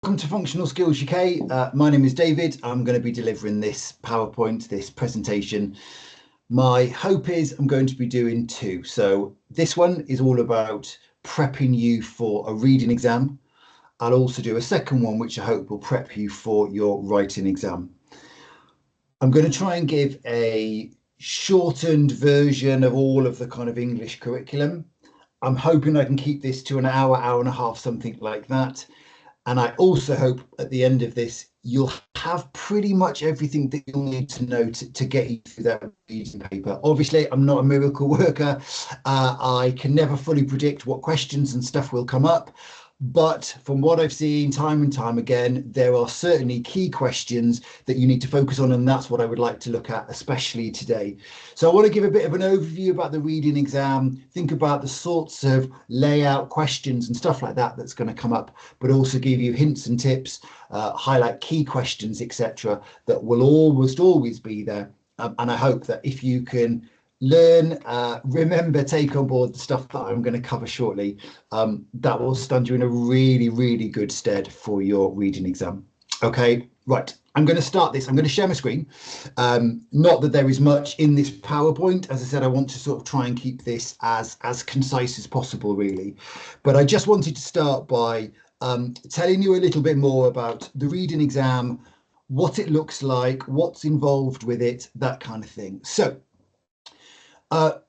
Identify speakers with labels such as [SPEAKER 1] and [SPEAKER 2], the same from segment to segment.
[SPEAKER 1] Welcome to Functional Skills UK. My name is David. I'm going to be delivering this PowerPoint, this presentation. My hope is I'm going to be doing two. So this one is all about prepping you for a reading exam. I'll also do a second one, which I hope will prep you for your writing exam. I'm going to try and give a shortened version of all of the kind of English curriculum. I'm hoping I can keep this to an hour, hour and a half, something like that. And I also hope at the end of this, you'll have pretty much everything that you'll need to know to get you through that reading paper. Obviously, I'm not a miracle worker. I can never fully predict what questions and stuff will come up. But from what I've seen time and time again, there are certainly key questions that you need to focus on. And that's what I would like to look at, especially today. So I want to give a bit of an overview about the reading exam, think about the sorts of layout questions and stuff like that that's going to come up, but also give you hints and tips, highlight key questions, etc., that will almost always be there. And I hope that if you can learn, remember, take on board the stuff that I'm going to cover shortly, that will stand you in a really, really good stead for your reading exam. Okay, right. I'm going to start this. I'm going to share my screen. Not that there is much in this PowerPoint. As I said, I want to sort of try and keep this as concise as possible, really. But I just wanted to start by telling you a little bit more about the reading exam, what it looks like, what's involved with it, that kind of thing. So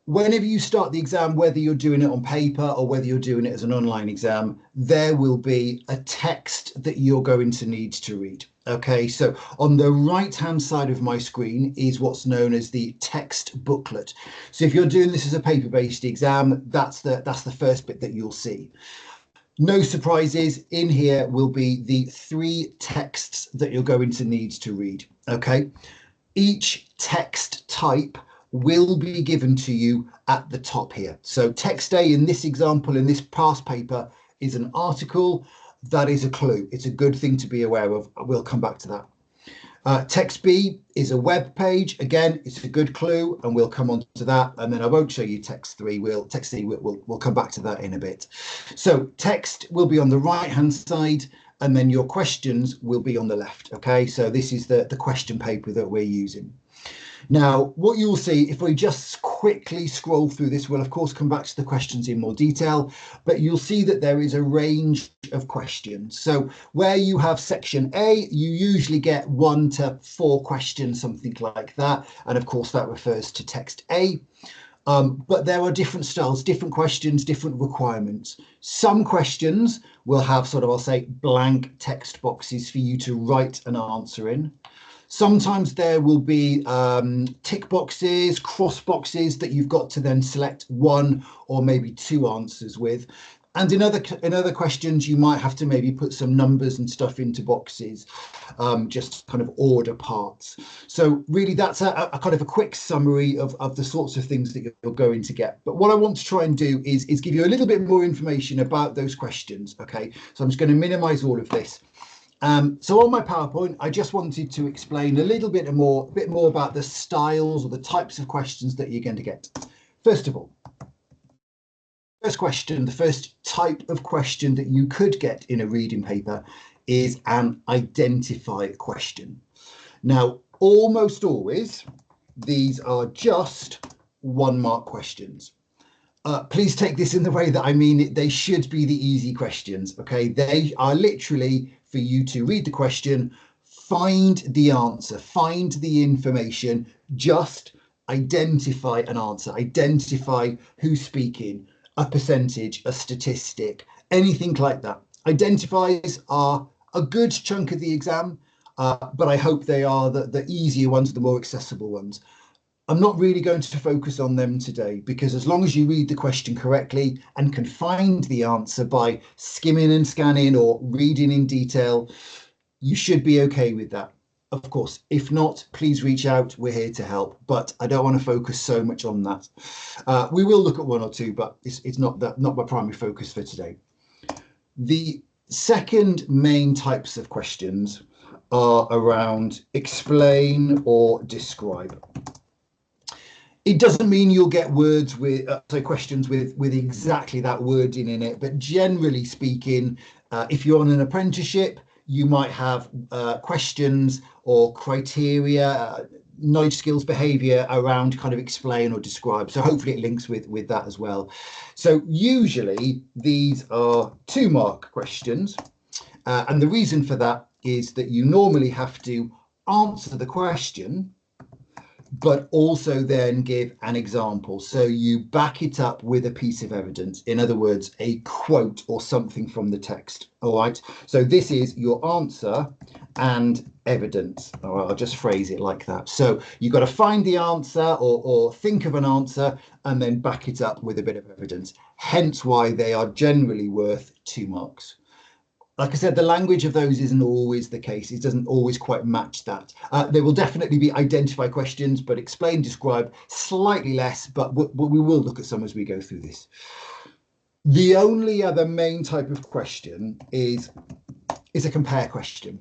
[SPEAKER 1] whenever you start the exam, whether you're doing it on paper or whether you're doing it as an online exam, there will be a text that you're going to need to read. Okay, so on the right hand side of my screen is what's known as the text booklet. So if you're doing this as a paper-based exam, that's the first bit that you'll see. No surprises, in here will be the three texts that you're going to need to read. Okay, each text type will be given to you at the top here. So text A in this example, in this past paper, is an article. That is a clue. It's a good thing to be aware of. We'll come back to that. Text B is a web page. Again, it's a good clue, and we'll come on to that. And then I won't show you text C. We'll come back to that in a bit. So text will be on the right-hand side, and then your questions will be on the left. Okay, so this is the question paper that we're using. Now, what you'll see, if we just quickly scroll through this, we'll of course come back to the questions in more detail, but you'll see that there is a range of questions. So where you have section A, you usually get 1 to 4 questions, something like that. And of course, that refers to text A. But there are different styles, different questions, different requirements. Some questions will have sort of, I'll say, blank text boxes for you to write an answer in. Sometimes there will be tick boxes, cross boxes that you've got to then select 1 or maybe 2 answers with. And in other questions, you might have to maybe put some numbers and stuff into boxes, just kind of order parts. So really, that's a kind of a quick summary of the sorts of things that you're going to get. But what I want to try and do is give you a little bit more information about those questions. Okay, so I'm just going to minimize all of this. So on my PowerPoint, I just wanted to explain a little bit more about the styles or the types of questions that you're going to get. First of all, first question, the first type of question that you could get in a reading paper is an identify question. Now, almost always, these are just 1-mark questions. Please take this in the way that I mean it. They should be the easy questions. Okay, they are literally for you to read the question, find the answer, find the information, just identify an answer, identify who's speaking, a percentage, a statistic, anything like that. Identifies are a good chunk of the exam, but I hope they are the easier ones, the more accessible ones. I'm not really going to focus on them today, because as long as you read the question correctly and can find the answer by skimming and scanning or reading in detail, you should be okay with that. Of course, if not, please reach out. We're here to help, but I don't want to focus so much on that. We will look at 1 or 2, but it's not my primary focus for today. The second main types of questions are around explain or describe. It doesn't mean you'll get words with questions with exactly that wording in it, but generally speaking, if you're on an apprenticeship, you might have questions or criteria, knowledge, skills, behavior around kind of explain or describe. So hopefully it links with that as well. So usually these are 2-mark questions. And the reason for that is that you normally have to answer the question, but also then give an example. So you back it up with a piece of evidence. In other words, a quote or something from the text. All right. So this is your answer and evidence. All right, I'll just phrase it like that. So you've got to find the answer or think of an answer and then back it up with a bit of evidence. Hence why they are generally worth 2 marks. Like I said, the language of those isn't always the case. It doesn't always quite match that. There will definitely be identify questions, but explain, describe slightly less, but we will look at some as we go through this. The only other main type of question is a compare question.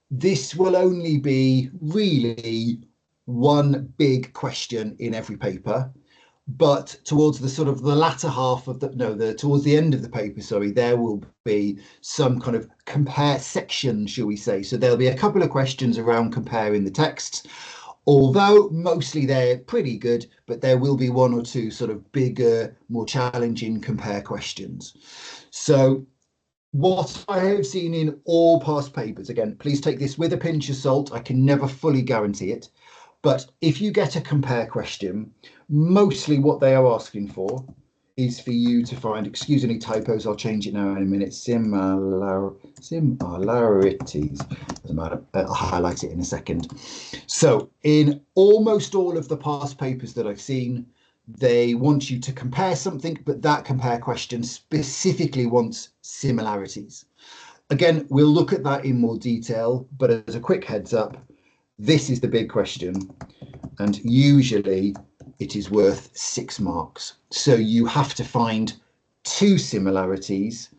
[SPEAKER 1] This will only be really one big question in every paper. But towards the sort of the latter half of towards the end of the paper, sorry, there will be some kind of compare section, shall we say. So there'll be a couple of questions around comparing the texts, although mostly they're pretty good, but there will be 1 or 2 sort of bigger, more challenging compare questions. So what I have seen in all past papers, again, please take this with a pinch of salt. I can never fully guarantee it. But if you get a compare question, mostly what they are asking for is for you to find, excuse any typos, I'll change it now in a minute, similarities. Doesn't matter, I'll highlight it in a second. So in almost all of the past papers that I've seen, they want you to compare something, but that compare question specifically wants similarities. Again, we'll look at that in more detail, but as a quick heads up, this is the big question, and usually it is worth 6 marks. So you have to find 2 similarities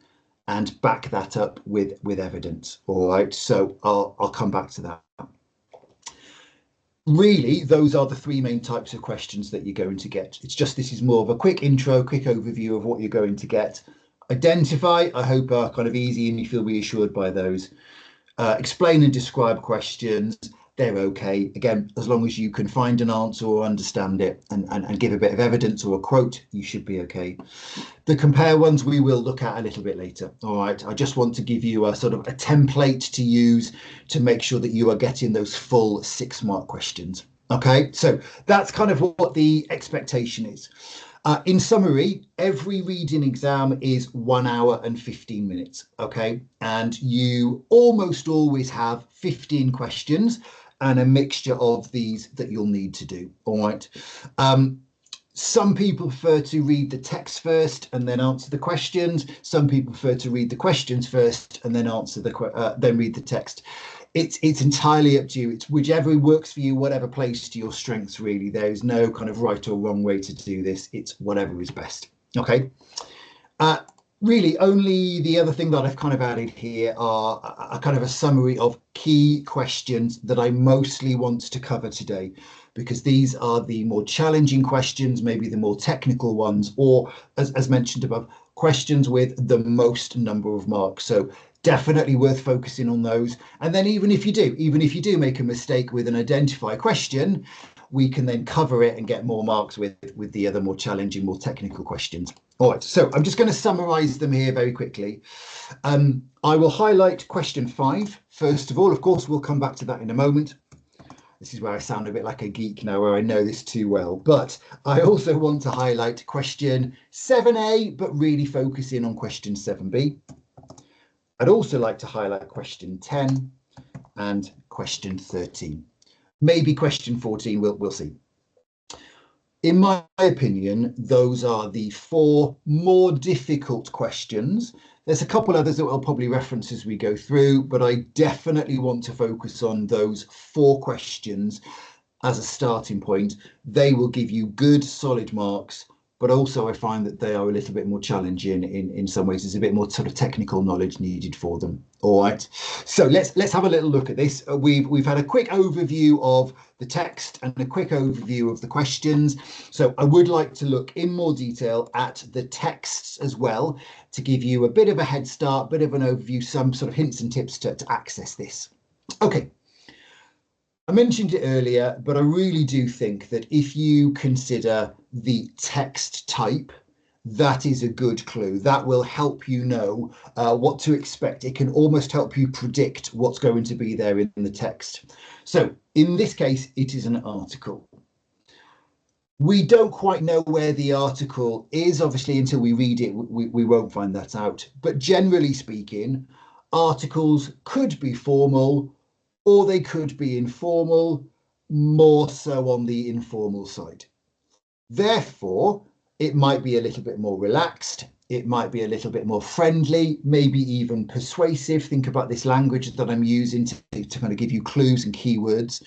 [SPEAKER 1] and back that up with evidence. All right, so I'll come back to that. Really, those are the 3 main types of questions that you're going to get. It's just this is more of a quick intro, quick overview of what you're going to get. Identify, I hope, are kind of easy and you feel reassured by those. Explain and describe questions. They're okay. Again, as long as you can find an answer or understand it and give a bit of evidence or a quote, you should be okay. The compare ones we will look at a little bit later. All right. I just want to give you a sort of a template to use to make sure that you are getting those full 6 mark questions. Okay. So that's kind of what the expectation is. In summary, every reading exam is 1 hour and 15 minutes. Okay. And you almost always have 15 questions and a mixture of these that you'll need to do. All right. Some people prefer to read the text first and then answer the questions. Some people prefer to read the questions first and then then read the text. It's entirely up to you. It's whichever works for you, whatever plays to your strengths, really. There is no kind of right or wrong way to do this. It's whatever is best. Okay. Really, only the other thing that I've kind of added here are a kind of a summary of key questions that I mostly want to cover today, because these are the more challenging questions, maybe the more technical ones, or as mentioned above, questions with the most number of marks. So definitely worth focusing on those. And then even if you do make a mistake with an identify question, we can then cover it and get more marks with the other more challenging, more technical questions. All right, so I'm just going to summarize them here very quickly. I will highlight question 5. First of all, of course, we'll come back to that in a moment. This is where I sound a bit like a geek now, where I know this too well. But I also want to highlight question 7A, but really focus in on question 7B. I'd also like to highlight question 10 and question 13. Maybe question 14, we'll see. In my opinion, those are the 4 more difficult questions. There's a couple others that we'll probably reference as we go through, but I definitely want to focus on those 4 questions as a starting point. They will give you good, solid marks but also I find that they are a little bit more challenging in some ways. There's a bit more sort of technical knowledge needed for them. All right, so let's have a little look at this. We've had a quick overview of the text and a quick overview of the questions. So I would like to look in more detail at the texts as well to give you a bit of a head start, bit of an overview, some sort of hints and tips to access this. Okay. I mentioned it earlier, but I really do think that if you consider the text type, that is a good clue. That will help you know what to expect. It can almost help you predict what's going to be there in the text. So in this case, it is an article. We don't quite know where the article is, obviously, until we read it, we won't find that out. But generally speaking, articles could be formal, or they could be informal, more so on the informal side. Therefore, it might be a little bit more relaxed. It might be a little bit more friendly, maybe even persuasive. Think about this language that I'm using to kind of give you clues and keywords.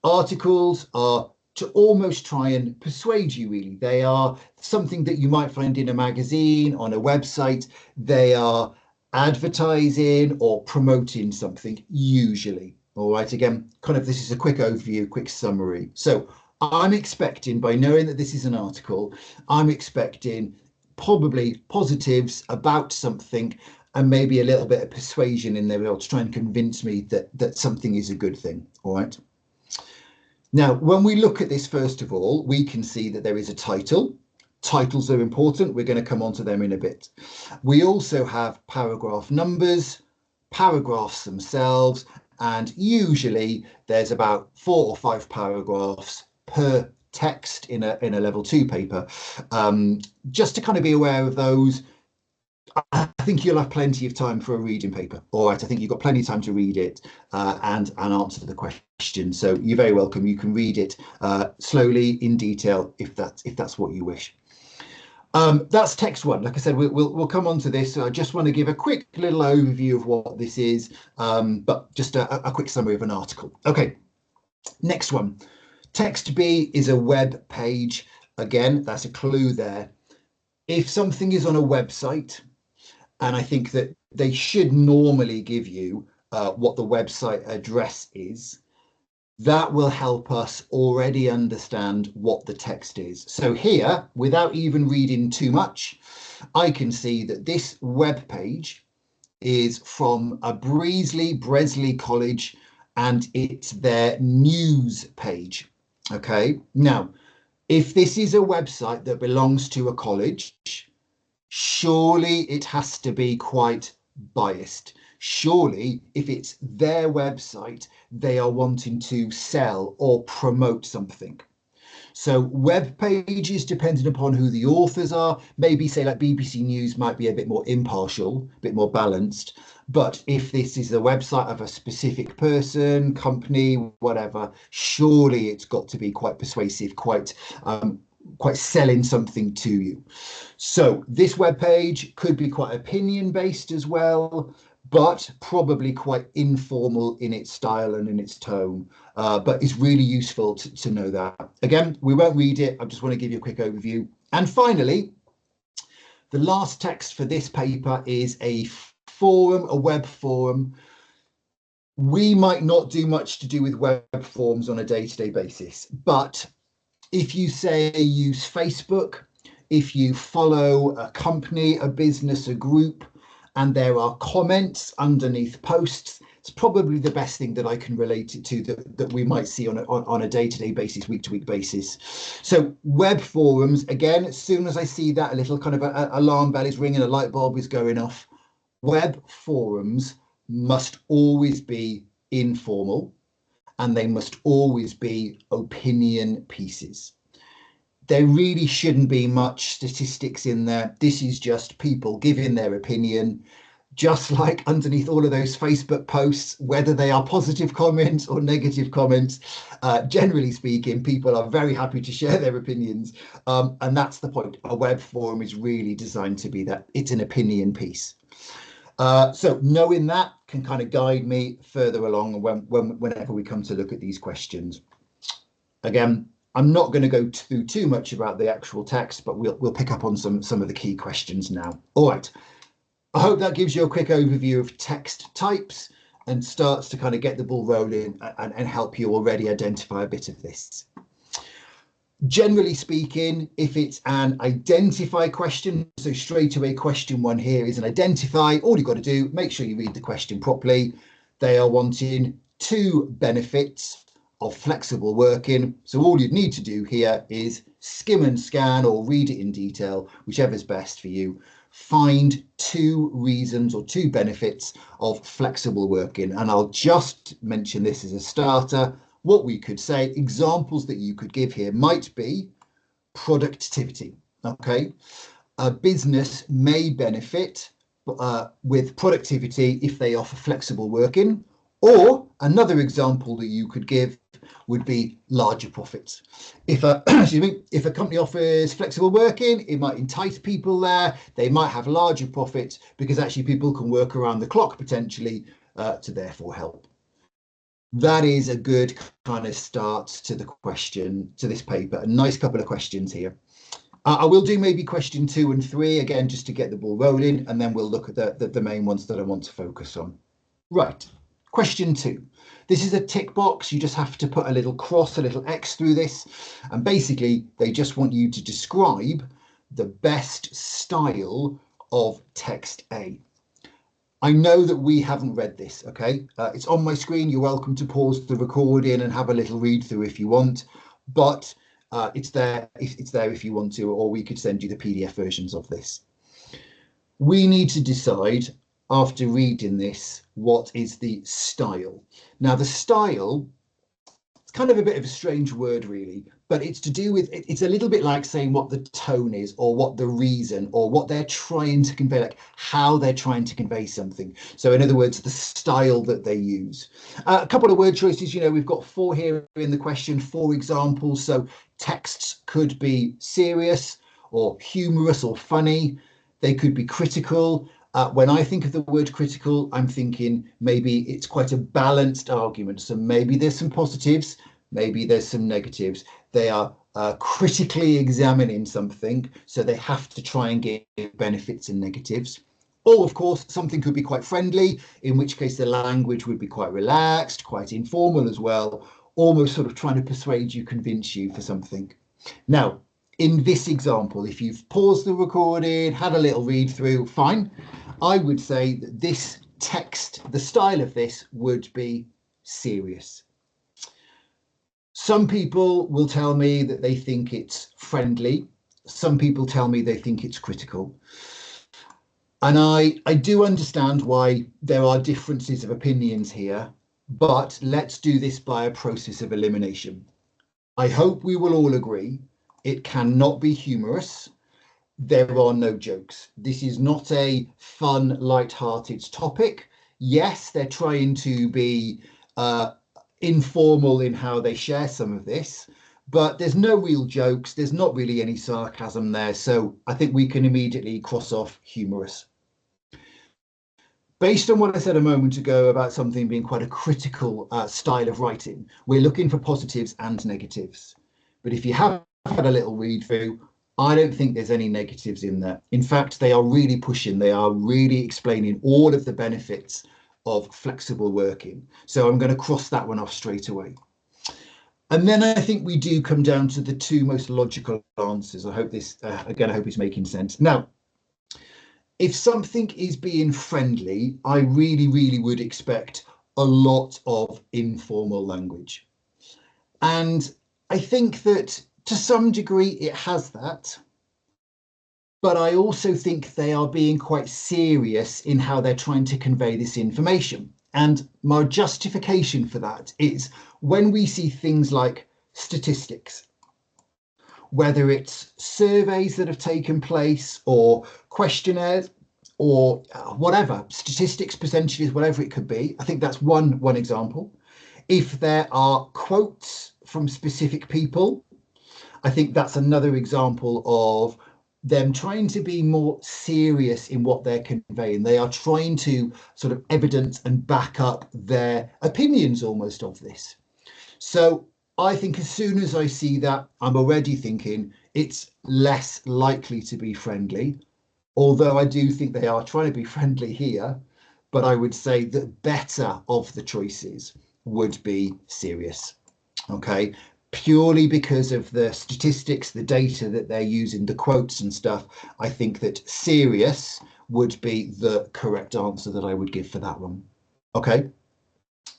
[SPEAKER 1] Articles are to almost try and persuade you, really. They are something that you might find in a magazine, on a website. They are advertising or promoting something, usually. All right, again, kind of this is a quick overview, quick summary. So I'm expecting, by knowing that this is an article, I'm expecting probably positives about something and maybe a little bit of persuasion in there to try and convince me that something is a good thing. All right. Now, when we look at this, first of all, we can see that there is a title. Titles are important. We're going to come on to them in a bit. We also have paragraph numbers, paragraphs themselves, and usually there's about 4 or 5 paragraphs per text in a level 2 paper. Just to kind of be aware of those. I think you'll have plenty of time for a reading paper. All right, I think you've got plenty of time to read it and answer the question. So you're very welcome. You can read it slowly in detail if that's what you wish. That's text one. Like I said, we'll come on to this. So I just want to give a quick little overview of what this is, but just a quick summary of an article. Okay, next one. Text B is a web page. Again, that's a clue there. If something is on a website, and I think that they should normally give you what the website address is, that will help us already understand what the text is. So here, without even reading too much, I can see that this web page is from a Bresley College, and it's their news page. Okay, now, if this is a website that belongs to a college, surely it has to be quite biased. Surely, if it's their website, they are wanting to sell or promote something. So web pages, depending upon who the authors are, maybe say like BBC News might be a bit more impartial, a bit more balanced. But if this is the website of a specific person, company, whatever, surely it's got to be quite persuasive, quite selling something to you. So this web page could be quite opinion based as well, but probably quite informal in its style and in its tone. But it's really useful to know that. Again, we won't read it. I just want to give you a quick overview. And finally, the last text for this paper is a forum, a web forum. We might not do much to do with web forums on a day-to-day basis, but if you say use Facebook, if you follow a company, a business, a group, and there are comments underneath posts, it's probably the best thing that I can relate it to that we might see on a day-to-day basis, week-to-week basis. So web forums, again, as soon as I see that, a little kind of a alarm bell is ringing, a light bulb is going off. Web forums must always be informal, and they must always be opinion pieces. There really shouldn't be much statistics in there. This is just people giving their opinion, just like underneath all of those Facebook posts, whether they are positive comments or negative comments. Generally speaking, people are very happy to share their opinions. And that's the point. A web forum is really designed to be that. It's an opinion piece. So knowing that can kind of guide me further along whenever we come to look at these questions. Again, I'm not going to go through too much about the actual text, but we'll pick up on some of the key questions now. All right. I hope that gives you a quick overview of text types and starts to kind of get the ball rolling and help you already identify a bit of this. Generally speaking, if it's an identify question, so straight away question one here is an identify, all you've got to do, make sure you read the question properly. They are wanting 2 benefits of flexible working. So all you'd need to do here is skim and scan or read it in detail, whichever's best for you. Find 2 reasons or 2 benefits of flexible working. And I'll just mention this as a starter. What we could say, examples that you could give here might be productivity. Okay, a business may benefit with productivity if they offer flexible working. Or another example that you could give would be larger profits. If a if a company offers flexible working, it might entice people there. They might have larger profits because actually people can work around the clock potentially to therefore help. That is a good kind of start to the question, to this paper. A nice couple of questions here. I will do maybe question 2 and 3 again, just to get the ball rolling, and then we'll look at the main ones that I want to focus on. Right, question 2. This is a tick box. You just have to put a little cross, a little X through this. And basically, they just want you to describe the best style of text A. I know that we haven't read this, okay? It's on my screen. You're welcome to pause the recording and have a little read through if you want, but it's there if you want to, or we could send you the PDF versions of this. We need to decide after reading this, what is the style? Now, the style, it's kind of a bit of a strange word, really, but it's to do with, it's a little bit like saying what the tone is or what the reason or what they're trying to convey, like how they're trying to convey something. So in other words, the style that they use. A couple of word choices, you know, we've got 4 here in the question, 4 examples. So texts could be serious or humorous or funny. They could be critical. When I think of the word critical, I'm thinking maybe it's quite a balanced argument. So maybe there's some positives, maybe there's some negatives. They are critically examining something, so they have to try and give benefits and negatives. Or, of course, something could be quite friendly, in which case the language would be quite relaxed, quite informal as well, almost sort of trying to persuade you, convince you for something. Now, in this example, if you've paused the recording, had a little read through, fine. I would say that this text, the style of this would be serious. Some people will tell me that they think it's friendly. Some people tell me they think it's critical. And I do understand why there are differences of opinions here, but let's do this by a process of elimination. I hope we will all agree it cannot be humorous. There are no jokes. This is not a fun, light-hearted topic. Yes, they're trying to be informal in how they share some of this, but there's no real jokes. There's not really any sarcasm there. So I think we can immediately cross off humorous. Based on what I said a moment ago about something being quite a critical style of writing, we're looking for positives and negatives. But if you have had a little read through, I don't think there's any negatives in there. In fact, they are really pushing, they are really explaining all of the benefits of flexible working. So I'm going to cross that one off straight away. And then I think we do come down to the 2 most logical answers. I hope this, again, I hope it's making sense. Now, if something is being friendly, I really would expect a lot of informal language. And I think that to some degree it has that, but I also think they are being quite serious in how they're trying to convey this information. And my justification for that is when we see things like statistics, whether it's surveys that have taken place or questionnaires or whatever, statistics, percentages, whatever it could be. I think that's one example. If there are quotes from specific people, I think that's another example of them trying to be more serious in what they're conveying. They are trying to sort of evidence and back up their opinions almost of this. So I think as soon as I see that, I'm already thinking it's less likely to be friendly, although I do think they are trying to be friendly here. But I would say that better of the choices would be serious. Okay. Purely because of the statistics, the data that they're using, the quotes and stuff, I think that serious would be the correct answer that I would give for that one. Okay.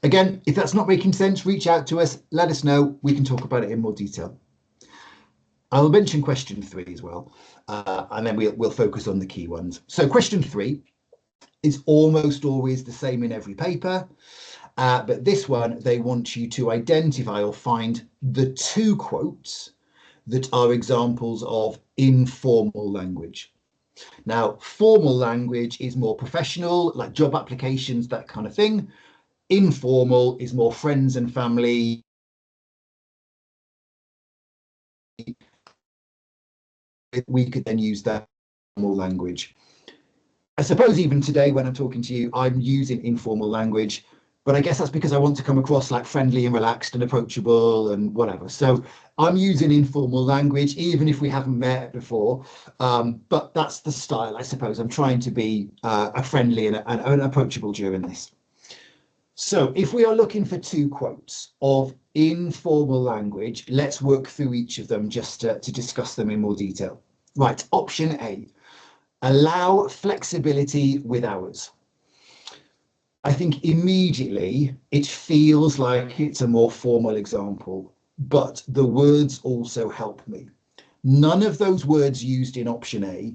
[SPEAKER 1] Again, if that's not making sense, reach out to us, let us know. We can talk about it in more detail. I'll mention question 3 as well, and then we'll focus on the key ones. So question 3 is almost always the same in every paper, but this one, they want you to identify or find the 2 quotes that are examples of informal language. Now, formal language is more professional, like job applications, that kind of thing. Informal is more friends and family. We could then use that formal language. I suppose even today when I'm talking to you, I'm using informal language, but I guess that's because I want to come across like friendly and relaxed and approachable and whatever. So I'm using informal language, even if we haven't met before. But that's the style, I suppose. I'm trying to be a friendly and approachable during this. So if we are looking for 2 quotes of informal language, let's work through each of them just to discuss them in more detail. Right, option A, allow flexibility with hours. I think immediately it feels like it's a more formal example, but the words also help me. None of those words used in option A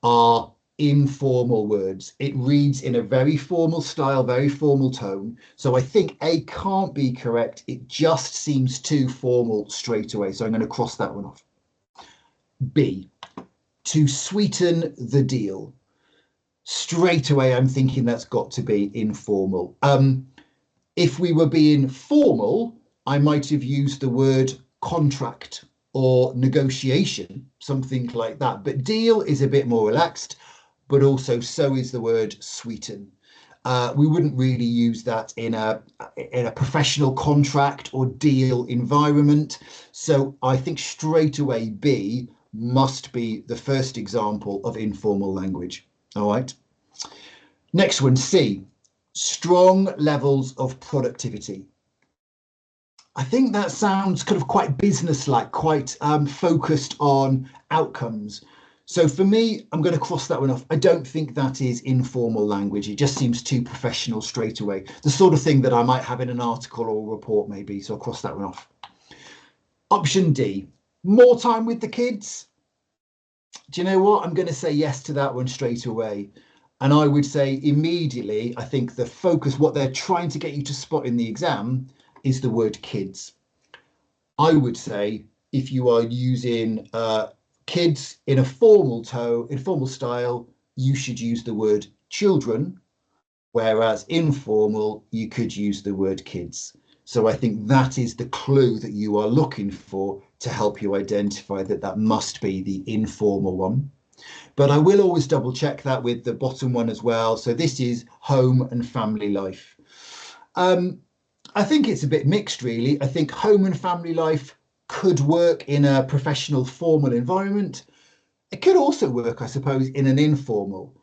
[SPEAKER 1] are informal words. It reads in a very formal style, very formal tone. So I think A can't be correct. It just seems too formal straight away. So I'm going to cross that one off. B, to sweeten the deal. Straight away, I'm thinking that's got to be informal. If we were being formal, I might have used the word contract or negotiation, something like that. But deal is a bit more relaxed, but also so is the word sweeten. We wouldn't really use that in a professional contract or deal environment. So I think straight away B must be the first example of informal language. All right. Next one, C, strong levels of productivity. I think that sounds kind of quite business-like, quite focused on outcomes. So for me, I'm going to cross that one off. I don't think that is informal language. It just seems too professional straight away. The sort of thing that I might have in an article or a report maybe. So I'll cross that one off. Option D, more time with the kids. Do you know what? I'm going to say yes to that one straight away. And I would say immediately, I think the focus, what they're trying to get you to spot in the exam is the word kids. I would say if you are using kids in a formal tone, in formal style, you should use the word children, whereas informal, you could use the word kids. So I think that is the clue that you are looking for to help you identify that that must be the informal one. But I will always double check that with the bottom one as well. So this is home and family life. I think it's a bit mixed, really. I think home and family life could work in a professional, formal environment. It could also work, I suppose, in an informal.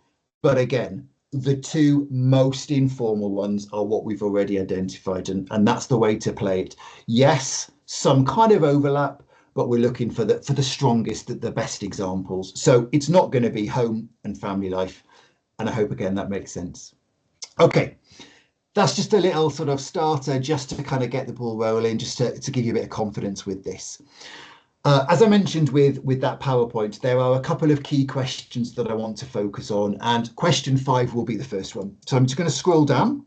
[SPEAKER 1] But again, the 2 most informal ones are what we've already identified, and that's the way to play it. Yes, some kind of overlap, but we're looking for the strongest, the best examples. So it's not going to be home and family life. And I hope, again, that makes sense. Okay. That's just a little sort of starter just to kind of get the ball rolling, just to give you a bit of confidence with this. As I mentioned with that PowerPoint, there are a couple of key questions that I want to focus on, and question 5 will be the first one. So I'm just going to scroll down.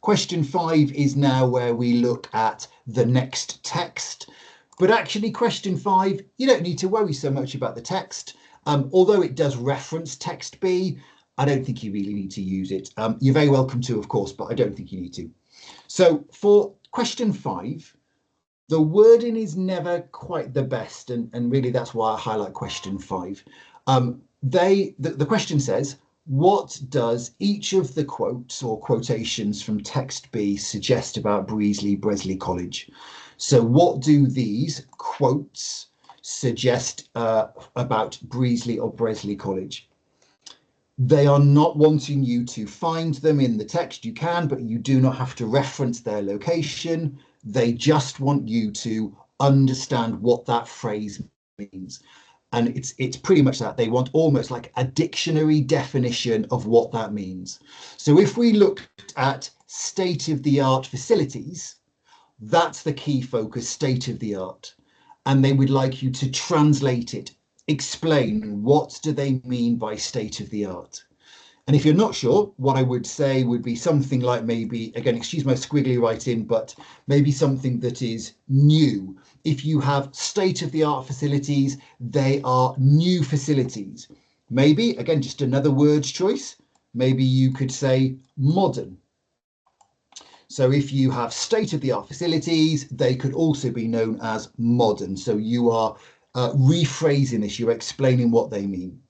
[SPEAKER 1] Question 5 is now where we look at the next text. But actually, question 5, you don't need to worry so much about the text. Although it does reference text B, I don't think you really need to use it. You're very welcome to, of course, but I don't think you need to. So for question 5, the wording is never quite the best. And really, that's why I highlight question 5. The question says, what does each of the quotes or quotations from text B suggest about Bresley College? So what do these quotes suggest about Breasley or Bresley College? They are not wanting you to find them in the text. You can, but you do not have to reference their location. They just want you to understand what that phrase means. And it's pretty much that. They want almost like a dictionary definition of what that means. So if we looked at state-of-the-art facilities, that's the key focus, state-of-the-art. And they would like you to translate it, explain what do they mean by state-of-the-art. And if you're not sure, what I would say would be something like maybe, again, excuse my squiggly writing, but maybe something that is new. If you have state-of-the-art facilities, they are new facilities. Maybe, again, just another word choice. Maybe you could say modern. So if you have state-of-the-art facilities, they could also be known as modern. So you are rephrasing this, you're explaining what they mean.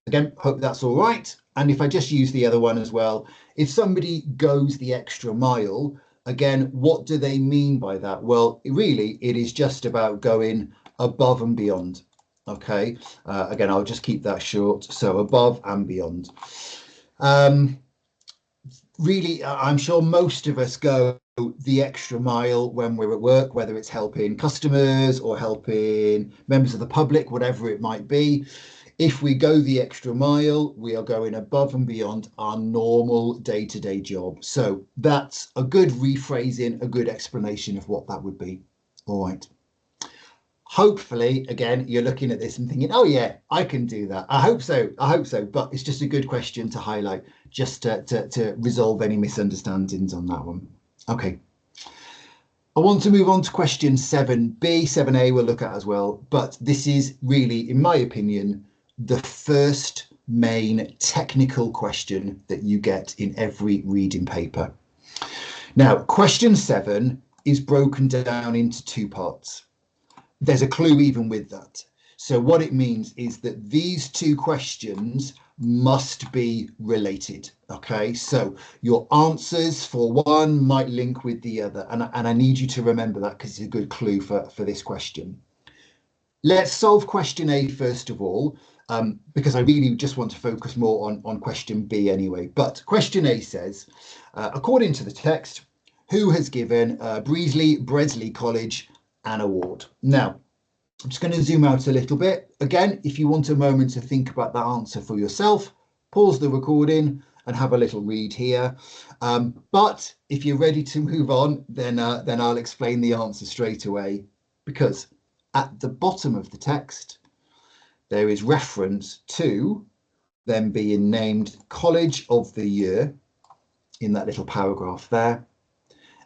[SPEAKER 1] Again, hope that's all right. And if I just use the other one as well, if somebody goes the extra mile, again, what do they mean by that? Well, really, it is just about going above and beyond. Okay, again, I'll just keep that short. So above and beyond. Really, I'm sure most of us go the extra mile when we're at work, whether it's helping customers or helping members of the public, whatever it might be. If we go the extra mile, we are going above and beyond our normal day-to-day job. So that's a good rephrasing, a good explanation of what that would be. All right. Hopefully, again, you're looking at this and thinking, oh yeah, I can do that. I hope so. I hope so. But it's just a good question to highlight, just to resolve any misunderstandings on that one. Okay. I want to move on to question 7B, 7A we'll look at as well. But this is really, in my opinion, the first main technical question that you get in every reading paper. Now, question 7 is broken down into two parts. There's a clue even with that. So what it means is that these two questions must be related. Okay, so your answers for one might link with the other. And I need you to remember that because it's a good clue for this question. Let's solve question A first of all, because I really just want to focus more on question B anyway. But question A says, according to the text, who has given Bresley College an award? Now, I'm just going to zoom out a little bit. Again, if you want a moment to think about that answer for yourself, pause the recording and have a little read here. But if you're ready to move on, then I'll explain the answer straight away, because at the bottom of the text, there is reference to them being named College of the Year in that little paragraph there.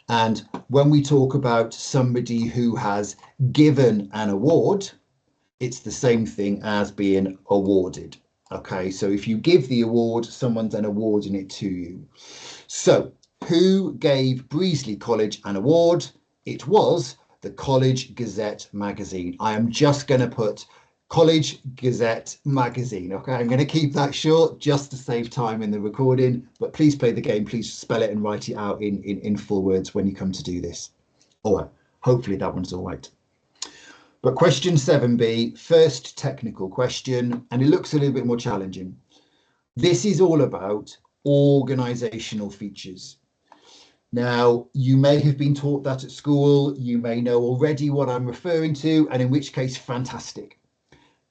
[SPEAKER 1] And when we talk about somebody who has given an award, it's the same thing as being awarded. Okay, so if you give the award, someone's then awarding it to you. So who gave Bresley College an award? It was the College Gazette magazine. I am just going to put College Gazette magazine. Okay, I'm going to keep that short just to save time in the recording, but please play the game. Please spell it and write it out in full words when you come to do this. All right, hopefully that one's all right. But question 7B, first technical question, and it looks a little bit more challenging. This is all about organizational features. Now, you may have been taught that at school. You may know already what I'm referring to, and in which case, fantastic.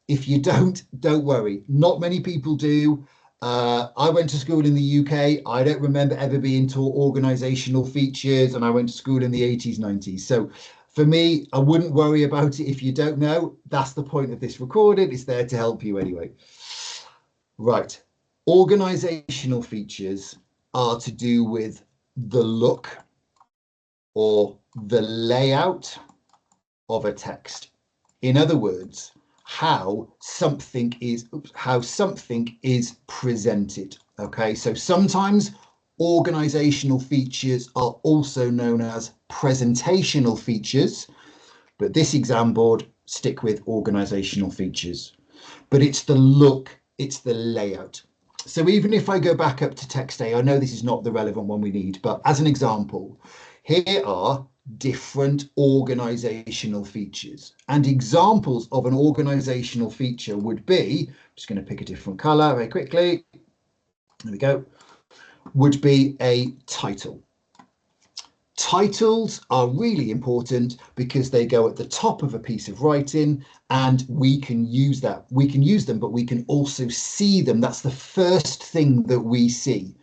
[SPEAKER 1] If you don't worry. Not many people do. I went to school in the UK. I don't remember ever being taught organizational features, and I went to school in the 80s, 90s. So for me, I wouldn't worry about it if you don't know. That's the point of this recording. It's there to help you anyway. Right. Organizational features are to do with the look or the layout of a text. In other words, how something is presented. Okay, so sometimes organizational features are also known as presentational features, but this exam board stick with organizational features. But it's the look, it's the layout. So even if I go back up to text A, I know this is not the relevant one we need, but as an example, here are different organizational features. And examples of an organizational feature would be, I'm just going to pick a different color very quickly. There we go. Would be a title. Titles are really important because they go at the top of a piece of writing, and we can use that. We can use them, but we can also see them. That's the first thing that we see.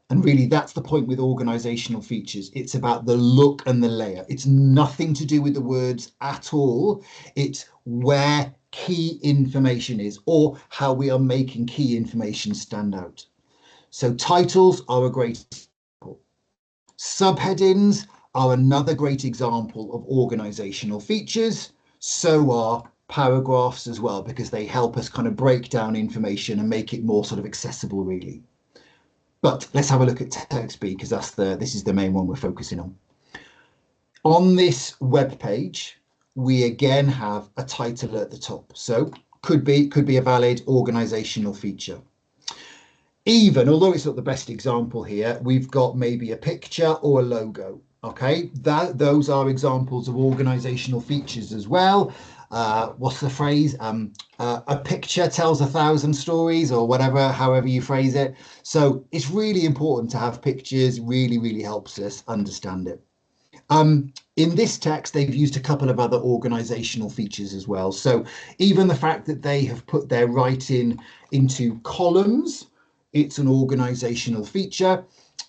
[SPEAKER 1] And really, that's the point with organizational features. It's about the look and the layer. It's nothing to do with the words at all. It's where key information is, or how we are making key information stand out. So titles are a great example. Subheadings are another great example of organizational features. So are paragraphs as well, because they help us kind of break down information and make it more sort of accessible, really. But let's have a look at text B, because this is the main one we're focusing on. On this web page, we again have a title at the top. So could be a valid organizational feature. Even, although it's not the best example here, we've got maybe a picture or a logo. Okay, those are examples of organizational features as well. What's the phrase? A picture tells 1,000 stories, or whatever, however you phrase it. So it's really important to have pictures. Really helps us understand it. In this text, they've used a couple of other organizational features as well. So even the fact that they have put their writing into columns, it's an organizational feature.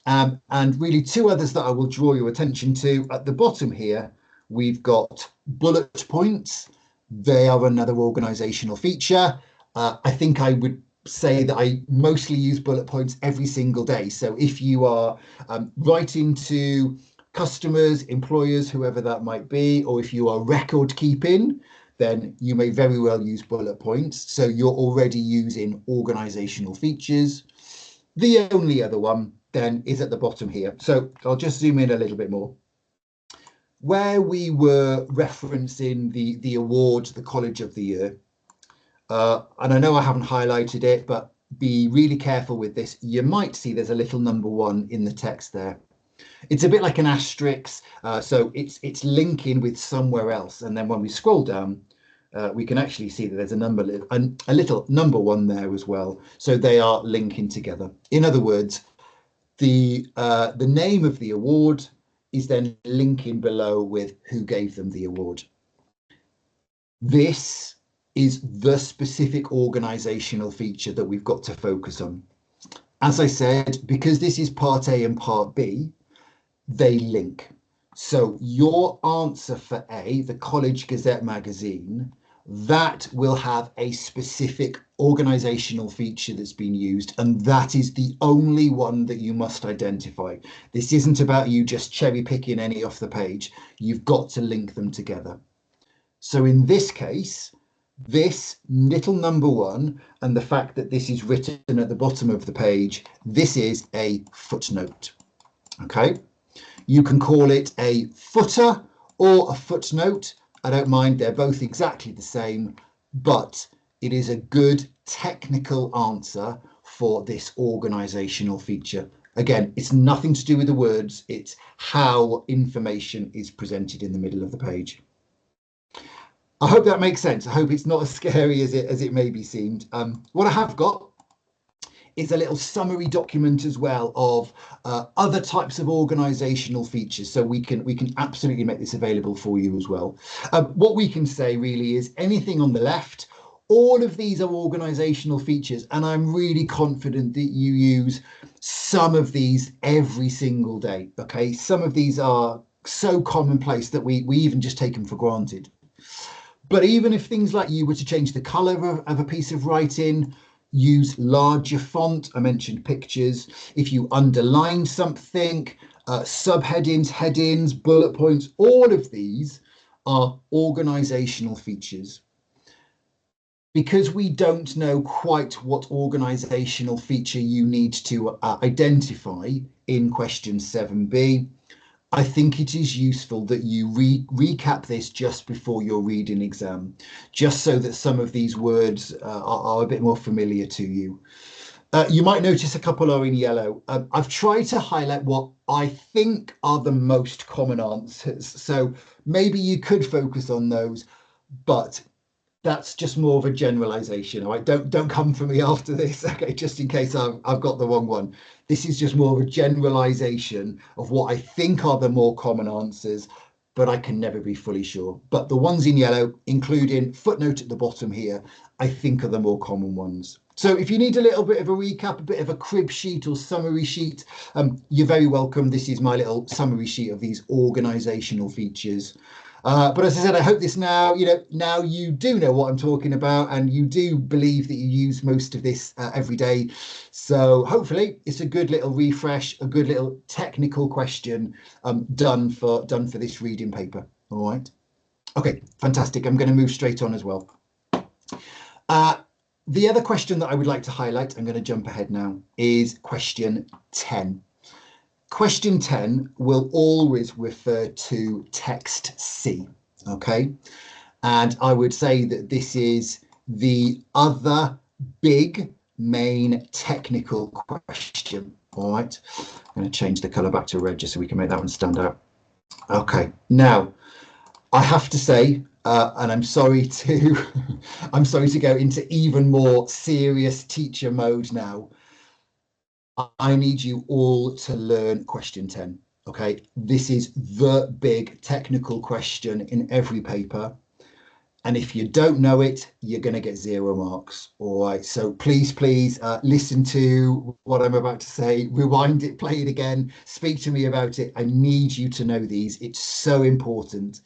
[SPEAKER 1] And really two others that I will draw your attention to. At the bottom here, we've got bullet points. They are another organizational feature. I think I would say that I mostly use bullet points every single day. So if you are writing to customers, employers, whoever that might be, or if you are record keeping, then you may very well use bullet points. So you're already using organizational features. The only other one then is at the bottom here. So I'll just zoom in a little bit more. Where we were referencing the award, the College of the Year, and I know I haven't highlighted it, but be really careful with this. You might see there's a little number 1 in the text there. It's a bit like an asterisk, so it's linking with somewhere else. And then when we scroll down, we can actually see that there's a little number 1 there as well. So they are linking together. In other words, the name of the award is then linking below with who gave them the award. This is the specific organizational feature that we've got to focus on. As I said, because this is part A and part B, they link. So your answer for A, the College Gazette magazine, that will have a specific organizational feature that's been used, and that is the only one that you must identify. This isn't about you just cherry picking any off the page. You've got to link them together. So in this case, this little number 1 and the fact that this is written at the bottom of the page, this is a footnote. Okay, you can call it a footer or a footnote. I don't mind, they're both exactly the same, but it is a good technical answer for this organizational feature. Again, it's nothing to do with the words, it's how information is presented in the middle of the page. I hope that makes sense. I hope it's not as scary as it maybe seemed. What I have got is a little summary document as well of other types of organizational features. So we can absolutely make this available for you as well. What we can say really is anything on the left, all of these are organizational features, and I'm really confident that you use some of these every single day. Okay, some of these are so commonplace that we even just take them for granted. But even if things like you were to change the color of a piece of writing, use larger font, I mentioned pictures, if you underline something, subheadings, headings, bullet points, all of these are organizational features. Because we don't know quite what organizational feature you need to identify in question 7b, I think it is useful that you recap this just before your reading exam, just so that some of these words are a bit more familiar to you. You might notice a couple are in yellow. I've tried to highlight what I think are the most common answers. So maybe you could focus on those, but that's just more of a generalization. All right, don't come for me after this, okay? Just in case I've got the wrong one. This is just more of a generalization of what I think are the more common answers, but I can never be fully sure. But the ones in yellow, including footnote at the bottom here, I think are the more common ones. So if you need a little bit of a recap, a bit of a crib sheet or summary sheet, you're very welcome. This is my little summary sheet of these organizational features. But as I said, I hope this now you do know what I'm talking about, and you do believe that you use most of this every day. So hopefully it's a good little refresh, a good little technical question done for this reading paper. All right. Okay, fantastic. I'm going to move straight on as well. The other question that I would like to highlight, I'm going to jump ahead now, is question 10. Question 10 will always refer to text C, okay? And I would say that this is the other big main technical question, all right? I'm going to change the colour back to red just so we can make that one stand out. Okay, now I have to say, and I'm sorry to go into even more serious teacher mode now. I need you all to learn question 10. Okay, this is the big technical question in every paper. And if you don't know it, you're going to get 0 marks. All right, so please listen to what I'm about to say, rewind it, play it again, speak to me about it. I need you to know these. It's so important.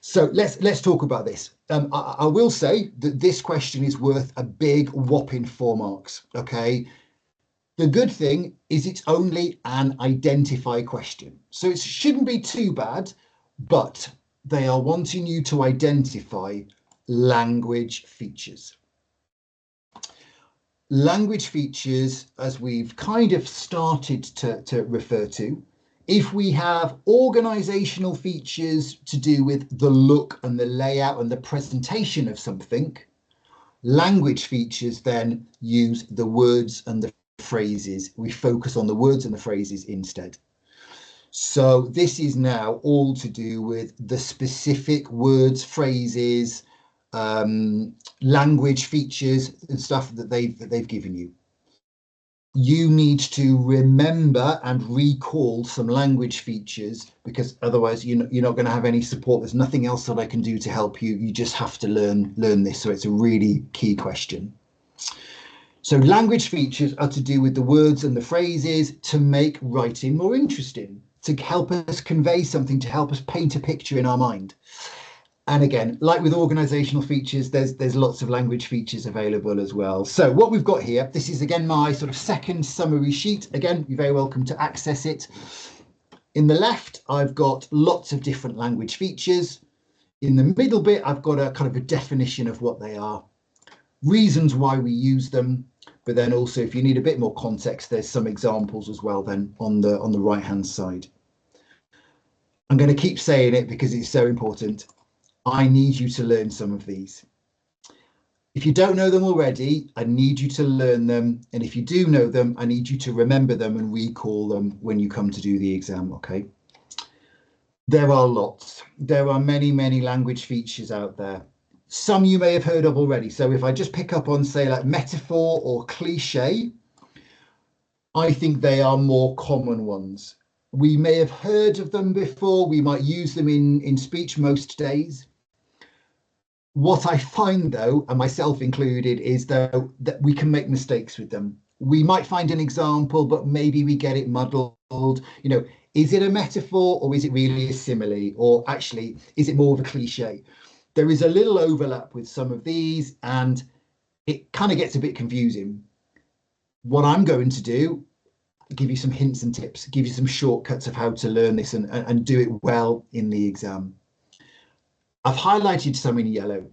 [SPEAKER 1] So let's talk about this. I will say that this question is worth a big whopping 4 marks. Okay. The good thing is it's only an identify question. So it shouldn't be too bad, but they are wanting you to identify language features. Language features, as we've kind of started to refer to, if we have organizational features to do with the look and the layout and the presentation of something, language features then use the words and the phrases. We focus on the words and the phrases instead. So this is now all to do with the specific words, phrases, language features and stuff that they've given you. You need to remember and recall some language features, because otherwise you're not going to have any support. There's nothing else that I can do to help you. You just have to learn this. So it's a really key question. So language features are to do with the words and the phrases to make writing more interesting, to help us convey something, to help us paint a picture in our mind. And again, like with organizational features, there's lots of language features available as well. So what we've got here, this is again my sort of second summary sheet. Again, you're very welcome to access it. In the left, I've got lots of different language features. In the middle bit, I've got a kind of a definition of what they are, reasons why we use them, but then also if you need a bit more context, there's some examples as well then on the right hand side. I'm going to keep saying it because it's so important. I need you to learn some of these. If you don't know them already, I need you to learn them. And if you do know them, I need you to remember them and recall them when you come to do the exam, okay? There are lots. There are many, many language features out there. Some you may have heard of already. So if I just pick up on, say, like metaphor or cliche, I think they are more common ones. We may have heard of them before. We might use them in speech most days. What I find, though, and myself included, is though that we can make mistakes with them. We might find an example, but maybe we get it muddled. You know, is it a metaphor or is it really a simile? Or actually, is it more of a cliche? There is a little overlap with some of these, and it kind of gets a bit confusing. What I'm going to do, give you some hints and tips, give you some shortcuts of how to learn this and do it well in the exam. I've highlighted some in yellow.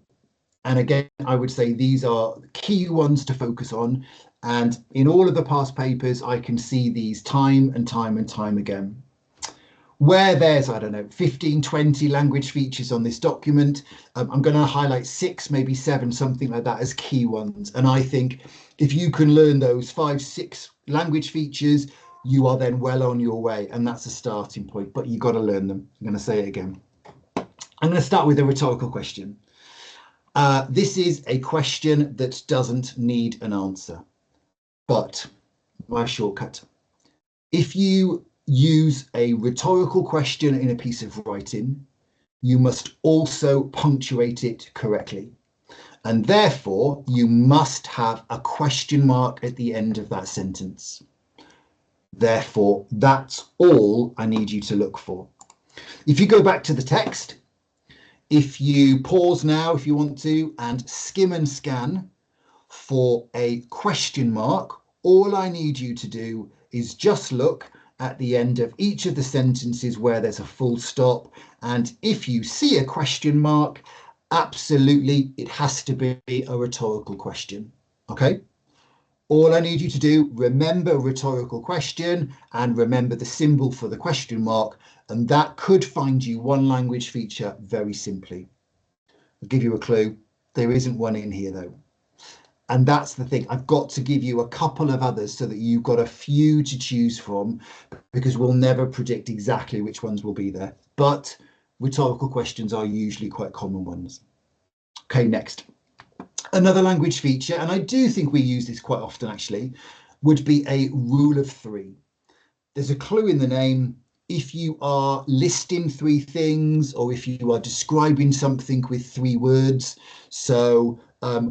[SPEAKER 1] And again, I would say these are key ones to focus on. And in all of the past papers, I can see these time and time and time again. where there's, I don't know, 15, 20 language features on this document, I'm going to highlight 6, maybe 7, something like that as key ones. And I think if you can learn those 5, 6 language features, you are then well on your way. And that's a starting point, but you've got to learn them. I'm going to say it again. I'm going to start with a rhetorical question. This is a question that doesn't need an answer, but my shortcut. If you use a rhetorical question in a piece of writing, you must also punctuate it correctly. And therefore, you must have a question mark at the end of that sentence. Therefore, that's all I need you to look for. If you go back to the text, if you pause now, if you want to, and skim and scan for a question mark, all I need you to do is just look at the end of each of the sentences where there's a full stop. And if you see a question mark, absolutely, it has to be a rhetorical question. Okay? All I need you to do, remember rhetorical question and remember the symbol for the question mark, and that could find you one language feature very simply. I'll give you a clue. There isn't one in here though. And that's the thing. I've got to give you a couple of others so that you've got a few to choose from, because we'll never predict exactly which ones will be there. But rhetorical questions are usually quite common ones. Okay, next. Another language feature, and I do think we use this quite often actually, would be a rule of 3. There's a clue in the name. If you are listing 3 things, or if you are describing something with 3 words, so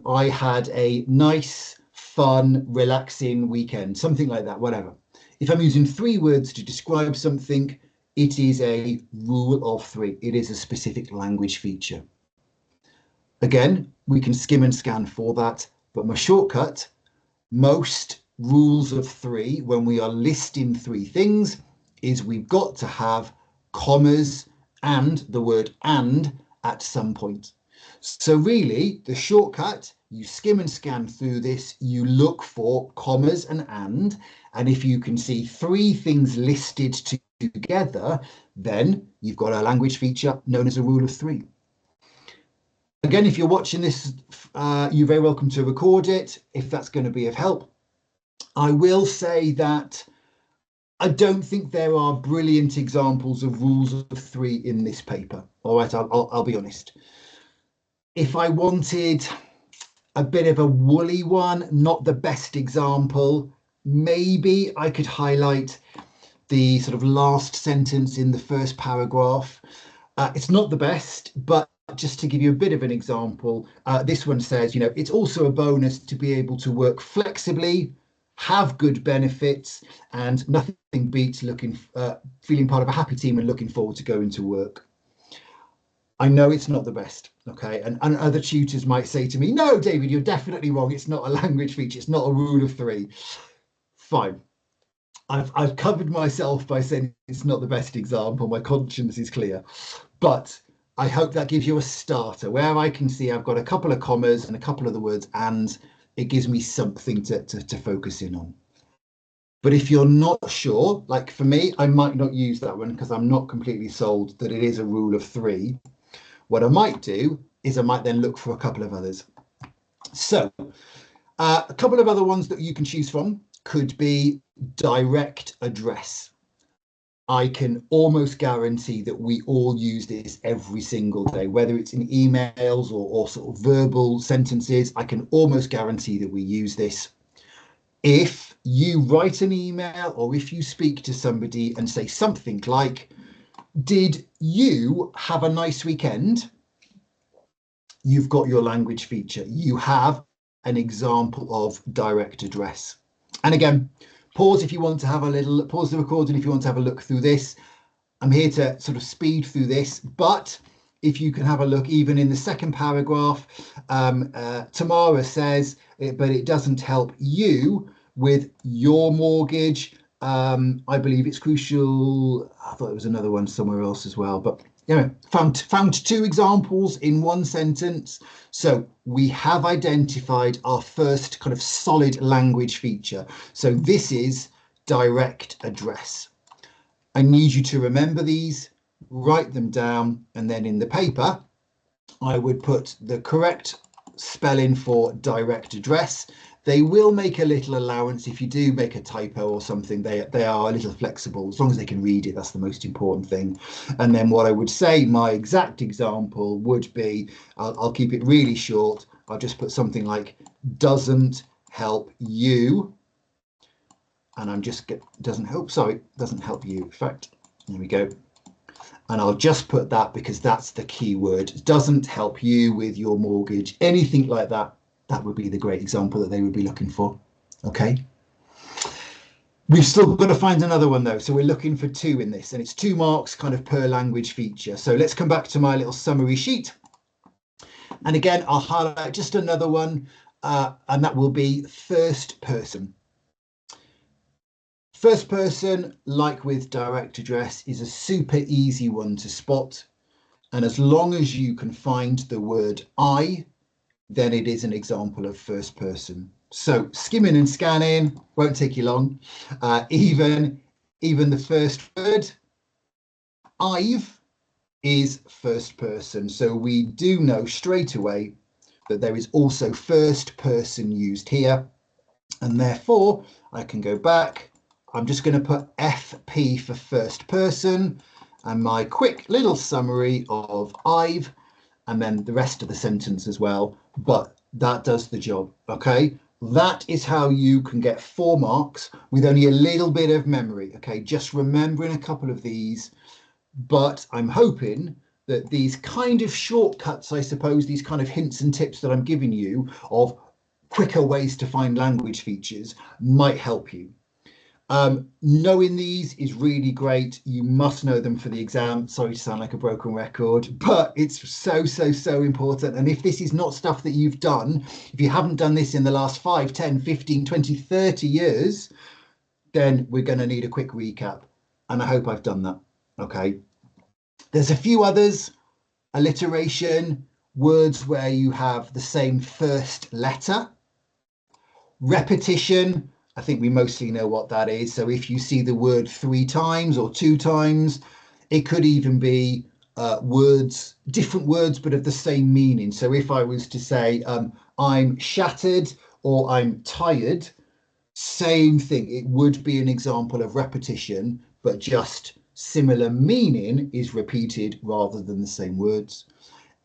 [SPEAKER 1] I had a nice, fun, relaxing weekend, something like that, whatever. If I'm using 3 words to describe something, it is a rule of 3. It is a specific language feature. Again, we can skim and scan for that, but my shortcut, most rules of 3, when we are listing 3 things, is we've got to have commas and the word and at some point. So really, the shortcut, you skim and scan through this, you look for commas and if you can see 3 things listed together, then you've got a language feature known as a rule of 3. Again, if you're watching this, you're very welcome to record it if that's going to be of help. I will say that I don't think there are brilliant examples of rules of 3 in this paper. All right, I'll be honest. If I wanted a bit of a woolly one, not the best example, maybe I could highlight the sort of last sentence in the first paragraph. It's not the best, but just to give you a bit of an example, this one says, it's also a bonus to be able to work flexibly, have good benefits, and nothing beats feeling part of a happy team and looking forward to going to work. I know it's not the best, okay? And other tutors might say to me, no, David, you're definitely wrong. It's not a language feature. It's not a rule of 3. Fine. I've covered myself by saying it's not the best example. My conscience is clear. But I hope that gives you a starter where I can see I've got a couple of commas and a couple of the words and it gives me something to focus in on. But if you're not sure, like for me, I might not use that one because I'm not completely sold that it is a rule of 3. What I might do is I might then look for a couple of others. So a couple of other ones that you can choose from could be direct address. I can almost guarantee that we all use this every single day, whether it's in emails or sort of verbal sentences. I can almost guarantee that we use this. If you write an email or if you speak to somebody and say something like, did you have a nice weekend? You've got your language feature. You have an example of direct address. And again, pause if you want to have pause the recording if you want to have a look through this. I'm here to sort of speed through this, but if you can have a look even in the second paragraph, Tamara says, but it doesn't help you with your mortgage. I believe it's crucial. I thought there was another one somewhere else as well, but found 2 examples in one sentence. So we have identified our first kind of solid language feature. So this is direct address. I need you to remember these, write them down, and then in the paper, I would put the correct spelling for direct address. They will make a little allowance if you do make a typo or something. They are a little flexible, as long as they can read it. That's the most important thing. And then what I would say, my exact example would be, I'll keep it really short. I'll just put something like doesn't help you. And I'm just doesn't help you. In fact, there we go. And I'll just put that because that's the key word. Doesn't help you with your mortgage, anything like that. That would be the great example that they would be looking for. Okay. We've still got to find another one though. So we're looking for 2 in this, and it's 2 marks kind of per language feature. So let's come back to my little summary sheet. And again, I'll highlight just another one, and that will be first person. First person, like with direct address, is a super easy one to spot. And as long as you can find the word I, then it is an example of first person. So skimming and scanning won't take you long. Even the first word, I've, is first person. So we do know straight away that there is also first person used here. And therefore, I can go back. I'm just going to put FP for first person and my quick little summary of I've, and then the rest of the sentence as well. But that does the job. Okay. That is how you can get 4 marks with only a little bit of memory. Okay. Just remembering a couple of these. But I'm hoping that these kind of shortcuts, I suppose, these kind of hints and tips that I'm giving you of quicker ways to find language features might help you. Knowing these is really great. You must know them for the exam. Sorry to sound like a broken record, but it's so important. And if this is not stuff that you've done, if you haven't done this in the last 5, 10, 15, 20, 30 years, then we're going to need a quick recap. And I hope I've done that. Okay. There's a few others. Alliteration, words where you have the same first letter. Repetition, I think we mostly know what that is. So if you see the word 3 times or 2 times, it could even be words, different words, but of the same meaning. So if I was to say, I'm shattered or I'm tired, same thing. It would be an example of repetition, but just similar meaning is repeated rather than the same words.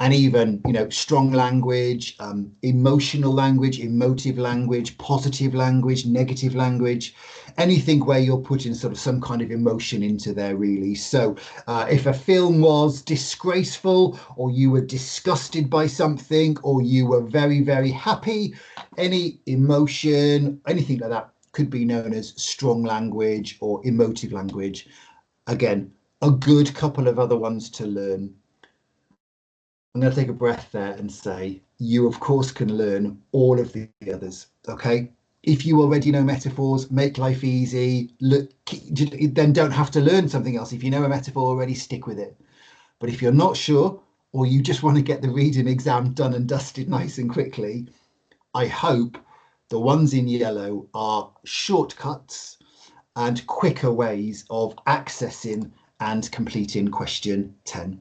[SPEAKER 1] And even, strong language, emotional language, emotive language, positive language, negative language, anything where you're putting sort of some kind of emotion into there, really. So if a film was disgraceful, or you were disgusted by something, or you were very, very happy, any emotion, anything like that could be known as strong language or emotive language. Again, a good couple of other ones to learn. I'm going to take a breath there and say, you of course can learn all of the others, okay? If you already know metaphors, make life easy, then don't have to learn something else. If you know a metaphor already, stick with it. But if you're not sure, or you just want to get the reading exam done and dusted nice and quickly, I hope the ones in yellow are shortcuts and quicker ways of accessing and completing question 10.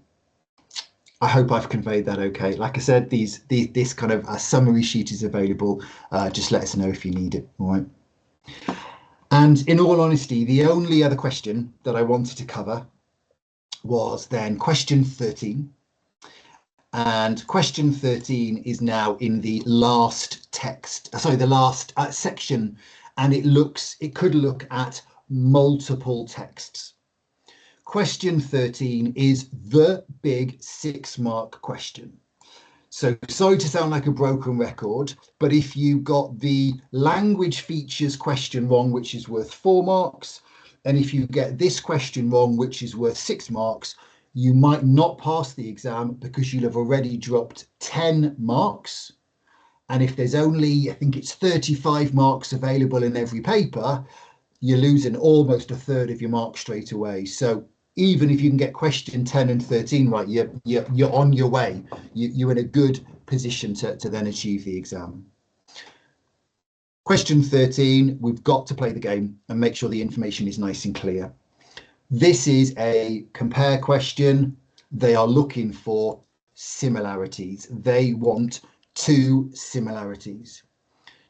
[SPEAKER 1] I hope I've conveyed that okay. Like I said, this kind of a summary sheet is available. Just let us know if you need it. All right. And in all honesty, the only other question that I wanted to cover was then question 13. And question 13 is now in the last text, the last section, and it could look at multiple texts. Question 13 is the big 6-mark question. So sorry to sound like a broken record, but if you got the language features question wrong, which is worth 4 marks, and if you get this question wrong, which is worth 6 marks, you might not pass the exam because you'll have already dropped 10 marks. And if there's only, I think it's 35 marks available in every paper, you're losing almost a third of your marks straight away. So even if you can get question 10 and 13 right, you're on your way. You're in a good position to then achieve the exam. Question 13, we've got to play the game and make sure the information is nice and clear. This is a compare question. They are looking for similarities. They want two similarities.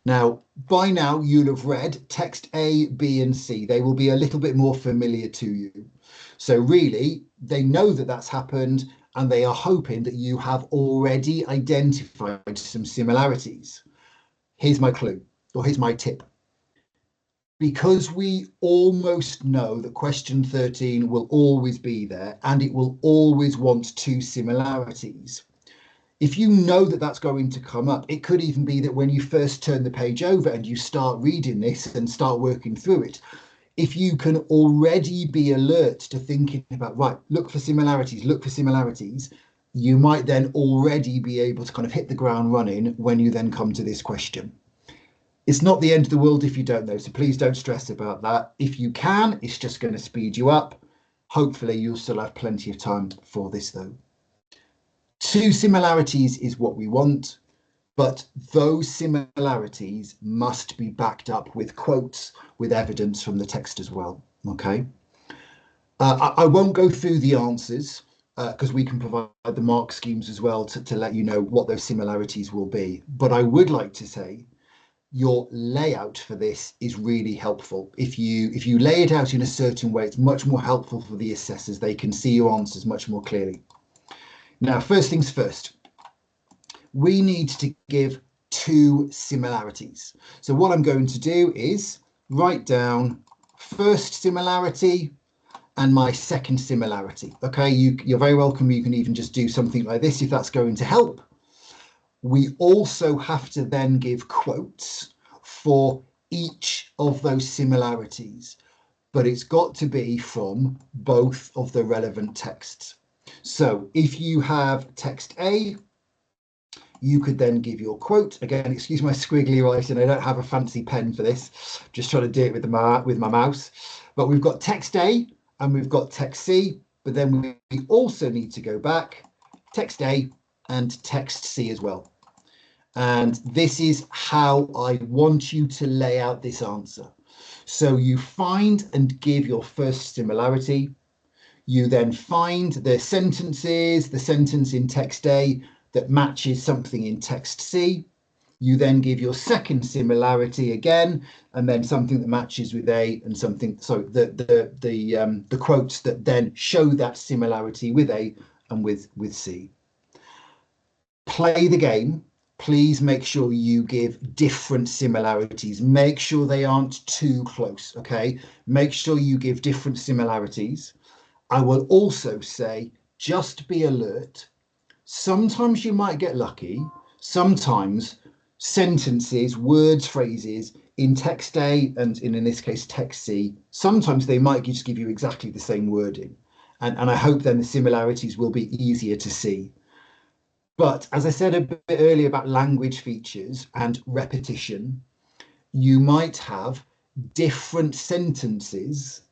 [SPEAKER 1] Now, by now, you'll have read text A, B, and C. They will be a little bit more familiar to you. So really, they know that that's happened, and they are hoping that you have already identified some similarities. Here's my clue, or here's my tip. Because we almost know that question 13 will always be there, and it will always want two similarities. If you know that that's going to come up, it could even be that when you first turn the page over and you start reading this and start working through it, if you can already be alert to thinking about, right, look for similarities, you might then already be able to kind of hit the ground running when you then come to this question. It's not the end of the world if you don't know, so please don't stress about that. If you can, it's just going to speed you up. Hopefully, you'll still have plenty of time for this, though. Two similarities is what we want, but those similarities must be backed up with quotes, with evidence from the text as well. Okay. I won't go through the answers because we can provide the mark schemes as well to let you know what those similarities will be. But I would like to say your layout for this is really helpful. If you lay it out in a certain way, it's much more helpful for the assessors. They can see your answers much more clearly. Now, first things first, we need to give two similarities. So what I'm going to do is write down first similarity and my second similarity. Okay, you're very welcome. You can even just do something like this if that's going to help. We also have to then give quotes for each of those similarities, but it's got to be from both of the relevant texts. So if you have text A, you could then give your quote. Again, excuse my squiggly writing. I don't have a fancy pen for this. Just trying to do it with my mouse. But we've got text A and we've got text C, but then we also need to go back, text A and text C as well. And this is how I want you to lay out this answer. So you find and give your first similarity. You then find the sentences, the sentence in text A that matches something in text C. You then give your second similarity again, and then something that matches with A and something, so the quotes that then show that similarity with A and with C. Play the game. Please make sure you give different similarities. Make sure they aren't too close, okay? Make sure you give different similarities. I will also say, just be alert. Sometimes you might get lucky. Sometimes sentences, words, phrases in text A and in this case text C, sometimes they might just give you exactly the same wording. And I hope then the similarities will be easier to see. But as I said a bit earlier about language features and repetition, you might have different sentences,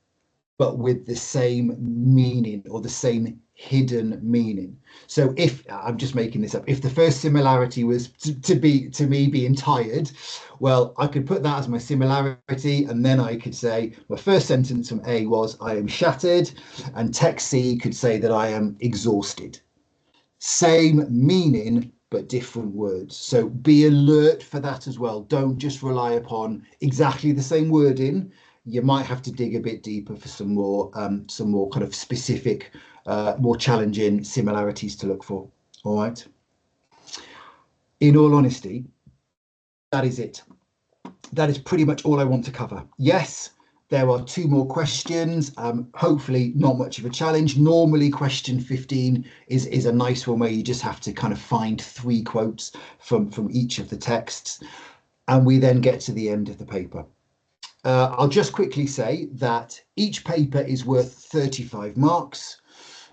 [SPEAKER 1] but with the same meaning or the same hidden meaning. So if I'm just making this up, if the first similarity was to me being tired, well, I could put that as my similarity, and then I could say my first sentence from A was I am shattered, and text C could say that I am exhausted. Same meaning, but different words. So be alert for that as well. Don't just rely upon exactly the same wording. You might have to dig a bit deeper for some more kind of specific, more challenging similarities to look for. All right. In all honesty, that is it. That is pretty much all I want to cover. Yes, there are two more questions, hopefully not much of a challenge. Normally question 15 is a nice one where you just have to kind of find 3 quotes from each of the texts. And we then get to the end of the paper. I'll just quickly say that each paper is worth 35 marks.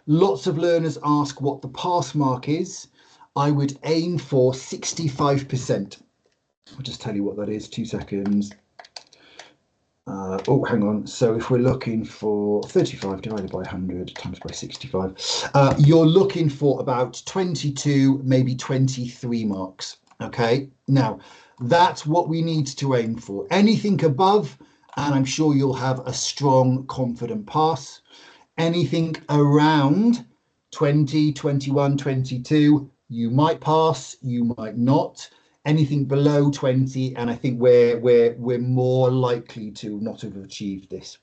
[SPEAKER 1] Lots of learners ask what the pass mark is. I would aim for 65%. I'll just tell you what that is, 2 seconds. Oh, hang on. So if we're looking for 35 divided by 100 times by 65, you're looking for about 22, maybe 23 marks. Okay. Now, that's what we need to aim for. Anything above and I'm sure you'll have a strong, confident pass. Anything around 20, 21, 22, you might pass, you might not. Anything below 20, and I think we're more likely to not have achieved this.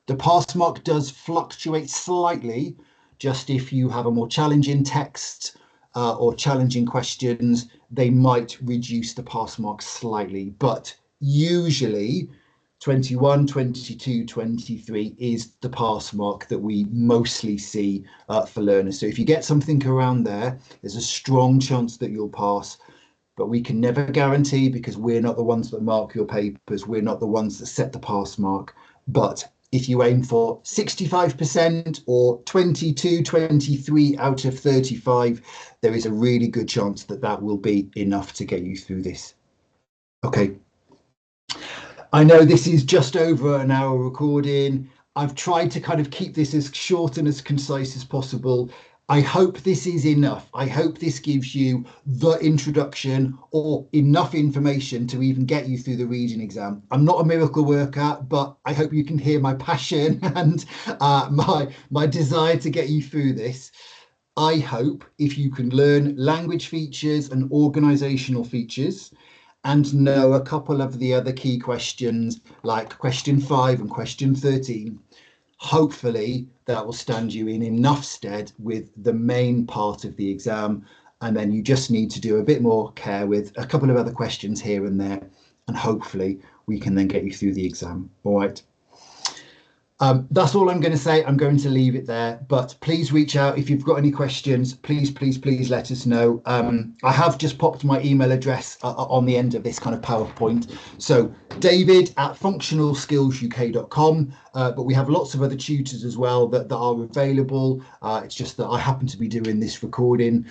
[SPEAKER 1] The pass mark does fluctuate slightly, just if you have a more challenging text or challenging questions, they might reduce the pass mark slightly, but usually 21, 22, 23 is the pass mark that we mostly see for learners. So if you get something around there, there's a strong chance that you'll pass, but we can never guarantee because we're not the ones that mark your papers. We're not the ones that set the pass mark. But if you aim for 65% or 22, 23 out of 35, there is a really good chance that that will be enough to get you through this. Okay. I know this is just over an hour recording. I've tried to kind of keep this as short and as concise as possible. I hope this is enough. I hope this gives you the introduction or enough information to even get you through the reading exam. I'm not a miracle worker, but I hope you can hear my passion and my desire to get you through this. I hope if you can learn language features and organizational features and know a couple of the other key questions like question 5 and question 13, hopefully that will stand you in enough stead with the main part of the exam, and then you just need to do a bit more care with a couple of other questions here and there, and hopefully we can then get you through the exam. All right. That's all I'm going to say. I'm going to leave it there, but please reach out if you've got any questions. Please let us know. I have just popped my email address on the end of this kind of PowerPoint. So david@functionalskillsuk.com, but we have lots of other tutors as well that are available. It's just that I happen to be doing this recording.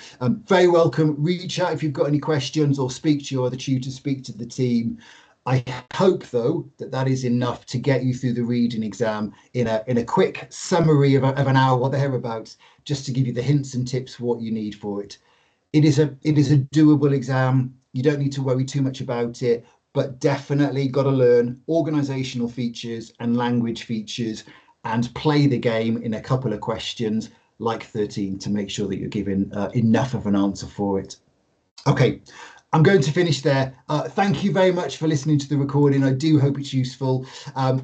[SPEAKER 1] Very welcome. Reach out if you've got any questions or speak to your other tutors, speak to the team. I hope, though, that that is enough to get you through the reading exam in a quick summary of an hour or thereabouts, just to give you the hints and tips for what you need for it. It is a doable exam. You don't need to worry too much about it, but definitely got to learn organizational features and language features and play the game in a couple of questions like 13 to make sure that you're given enough of an answer for it. Okay. I'm going to finish there. Thank you very much for listening to the recording. I do hope it's useful.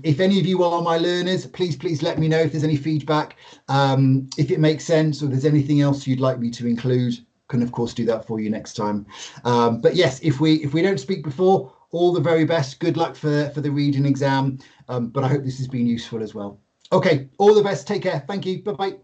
[SPEAKER 1] If any of you are my learners, please let me know if there's any feedback. If it makes sense or there's anything else you'd like me to include, can of course do that for you next time. But yes, if we don't speak before, all the very best. Good luck for the reading exam. But I hope this has been useful as well. Okay, all the best. Take care. Thank you. Bye-bye.